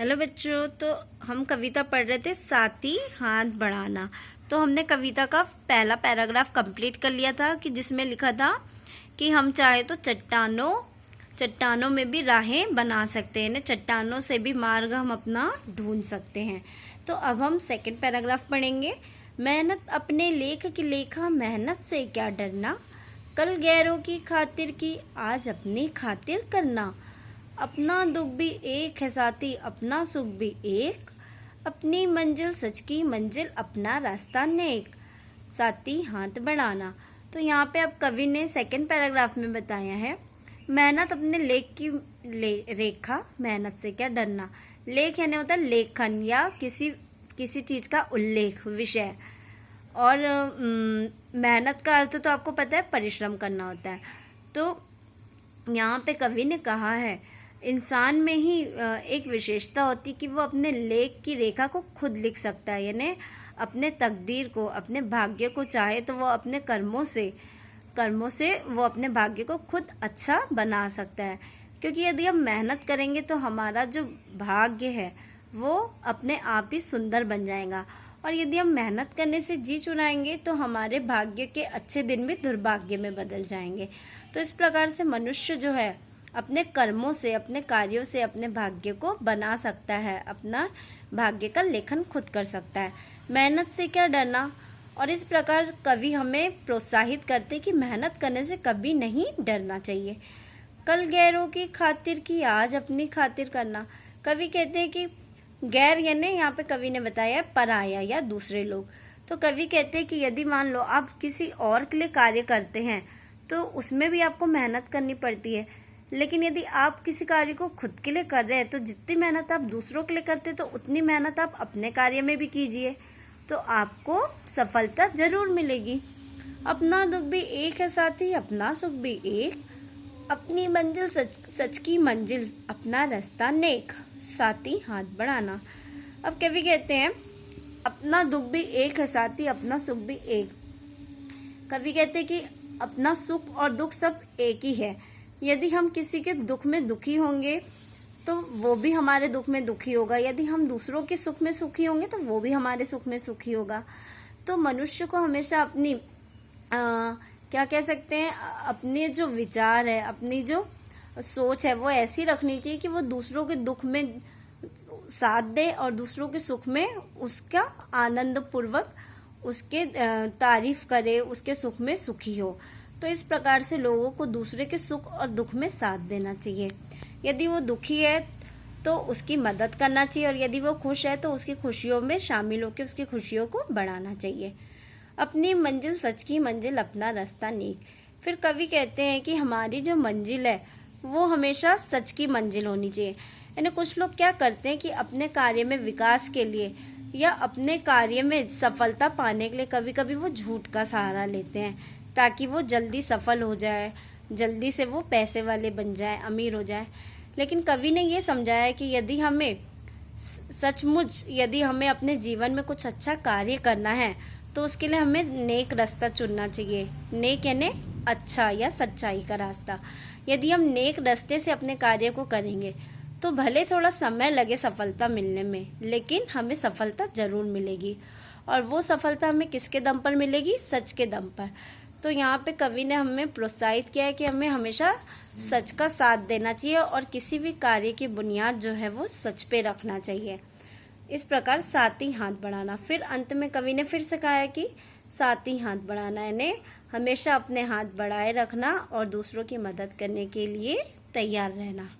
Hello बच्चों। तो हम कविता पढ़ रहे थे साथी हाथ बढ़ाना। तो हमने कविता का पहला पैराग्राफ कंप्लीट कर लिया था कि जिसमें लिखा था कि हम चाहे तो चट्टानों में भी राहें बना सकते हैं, चट्टानों से भी मार्ग हम अपना ढूंढ सकते हैं। तो अब हम सेकंड पैराग्राफ पढ़ेंगे। मेहनत अपने लेख की लेखा, मेहनत से क्या डरना, कल गैरों की खातिर की आज अपनी खातिर करना। अपना दुख भी एक है साथी, अपना सुख भी एक, अपनी मंजिल सच की मंजिल, अपना रास्ता नेक, साथी हाथ बढ़ाना। तो यहाँ पे अब कवि ने सेकंड पैराग्राफ में बताया है, मेहनत अपने लेख की रेखा, मेहनत से क्या डरना। लेख यानी होता है लेखन या किसी चीज का उल्लेख, विषय। और मेहनत का अर्थ तो आपको पता है परिश्रम करना होता है। तो यहाँ पे कवि ने कहा है इंसान में ही एक विशेषता होती कि वो अपने लेख की रेखा को खुद लिख सकता है, यानी अपने तकदीर को, अपने भाग्य को चाहे तो वो अपने कर्मों से वो अपने भाग्य को खुद अच्छा बना सकता है। क्योंकि यदि हम मेहनत करेंगे तो हमारा जो भाग्य है वो अपने आप ही सुंदर बन जाएगा, और यदि हम मेहनत करने से जी चुराएंगे तो हमारे भाग्य के अच्छे दिन भी दुर्भाग्य में बदल जाएंगे। तो इस प्रकार से मनुष्य जो है अपने कर्मों से, अपने कार्यों से अपने भाग्य को बना सकता है, अपना भाग्य का लेखन खुद कर सकता है। मेहनत से क्या डरना। और इस प्रकार कवि हमें प्रोत्साहित करते कि मेहनत करने से कभी नहीं डरना चाहिए। कल गैरों की खातिर की आज अपनी खातिर करना। कवि कहते हैं कि गैर यानी यहाँ पे कवि ने बताया पराया या दूसरे लोग। तो कवि कहते हैं कि यदि मान लो आप किसी और के लिए कार्य करते हैं तो उसमें भी आपको मेहनत करनी पड़ती है, लेकिन यदि आप किसी कार्य को खुद के लिए कर रहे हैं तो जितनी मेहनत आप दूसरों के लिए करते तो उतनी मेहनत आप अपने कार्य में भी कीजिए, तो आपको सफलता जरूर मिलेगी। अपना दुख भी एक है साथी, अपना सुख भी एक, अपनी मंजिल सच की मंजिल, अपना रास्ता नेक, साथी हाथ बढ़ाना। अब कवि कहते हैं अपना दुख भी एक है साथी, अपना सुख भी एक। कवि कहते हैं कि अपना सुख और दुख सब एक ही है। यदि हम किसी के दुख में दुखी होंगे तो वो भी हमारे दुख में दुखी होगा, यदि हम दूसरों के सुख में सुखी होंगे तो वो भी हमारे सुख में सुखी होगा। तो मनुष्य को हमेशा अपनी क्या कह सकते हैं, अपने जो विचार है, अपनी जो सोच है वो ऐसी रखनी चाहिए कि वो दूसरों के दुख में साथ दे और दूसरों के सुख में उसका आनंद पूर्वक उसके तारीफ करे, उसके सुख में सुखी हो। तो इस प्रकार से लोगों को दूसरे के सुख और दुख में साथ देना चाहिए। यदि वो दुखी है तो उसकी मदद करना चाहिए, और यदि वो खुश है तो उसकी खुशियों में शामिल होकर उसकी खुशियों को बढ़ाना चाहिए। अपनी मंजिल सच की मंजिल, अपना रास्ता नेक। फिर कवि कहते हैं कि हमारी जो मंजिल है वो हमेशा सच की मंजिल होनी चाहिए। यानी कुछ लोग क्या करते हैं कि अपने कार्य में विकास के लिए या अपने कार्य में सफलता पाने के लिए कभी कभी वो झूठ का सहारा लेते हैं ताकि वो जल्दी सफल हो जाए, जल्दी से वो पैसे वाले बन जाए, अमीर हो जाए। लेकिन कवि ने ये समझाया कि यदि हमें अपने जीवन में कुछ अच्छा कार्य करना है तो उसके लिए हमें नेक रास्ता चुनना चाहिए। नेक यानी अच्छा या सच्चाई का रास्ता। यदि हम नेक रास्ते से अपने कार्य को करेंगे तो भले थोड़ा समय लगे सफलता मिलने में, लेकिन हमें सफलता जरूर मिलेगी। और वो सफलता हमें किसके दम पर मिलेगी? सच के दम पर। तो यहाँ पे कवि ने हमें प्रोत्साहित किया है कि हमें हमेशा सच का साथ देना चाहिए और किसी भी कार्य की बुनियाद जो है वो सच पे रखना चाहिए। इस प्रकार साथी हाथ बढ़ाना। फिर अंत में कवि ने फिर से कहा है कि साथी हाथ बढ़ाना यानी हमेशा अपने हाथ बढ़ाए रखना और दूसरों की मदद करने के लिए तैयार रहना।